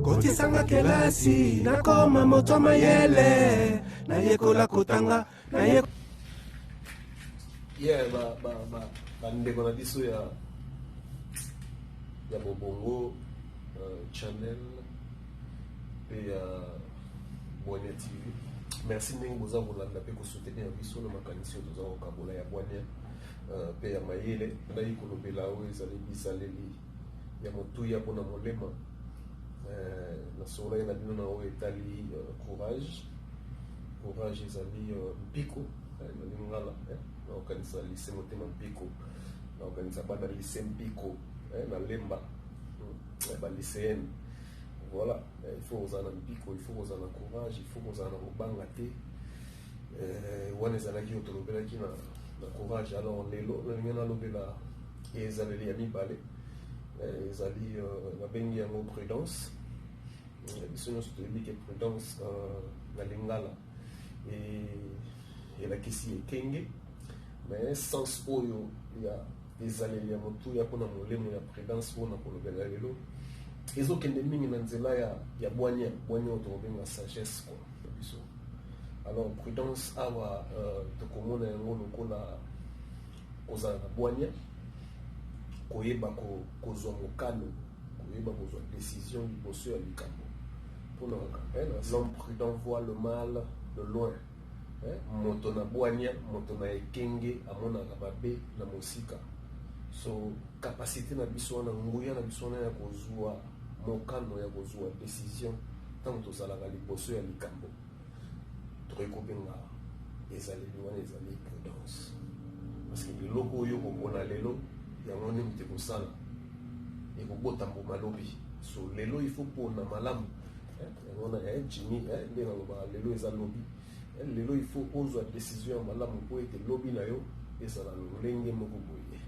kotisanga kelasi nakoma moto mayele nayekola kotanga naye bandeko na biso ya Bobongo channel pe ya Bwania TV. Merci ndenge boza kolanda pe kosoutenir biso na makanisi oyo toza kokabola ya Bwania pe ya mayele nayi kolobela oyo ezali bisaleli ya motuya mpona molema na sola na bino na oyo etali courage ezali mpiko na lingala na okanisa lycée motema mpiko na okanisa bana lycée mpiko na lemba ba lycéenne. Voilà, il faut oser un pico, il faut oser un courage, il faut oser un banga te. Wana ezalaki otolobelaki na courage. Alors lelo nalingi nalobela ezaleli ya mibale ezali babengi yango prudence. Biso nyonso toyebi ke prudence na lingala elakisi ekenge, mais sens oyo ya ezaleli ya motuya mpona molemo ya prudence oyo na kolobela lelo ezokende mingi na nzela ya Bwania oyo tokobenga sagesse kwa biso. Alors prudence awa tokomona yango lokola kozala na Bwania, koyeba kozwa mokano, koyeba kozwa décision liboso ya likambo mpona l'homme prudent voit le mal de loin. Moto na Bwania, moto na ekenge amonaka babe na mosika. So capacité na biso wana, nguya na biso wana ya kozwa mokano, ya kozwa décision ntango tozalaka liboso ya likambo tokobenga ezaleli wana ezali prudence. Parce que biloko oyo kokona lelo yango nde moto ekosala ekobota mbuma lobi. So lelo il faut pona malamu yango na jimi nde nalobaka lelo eza lobi. Lelo il faut ozwa décision ya malamu po ete lobi na yo ezala lolenge moko boye.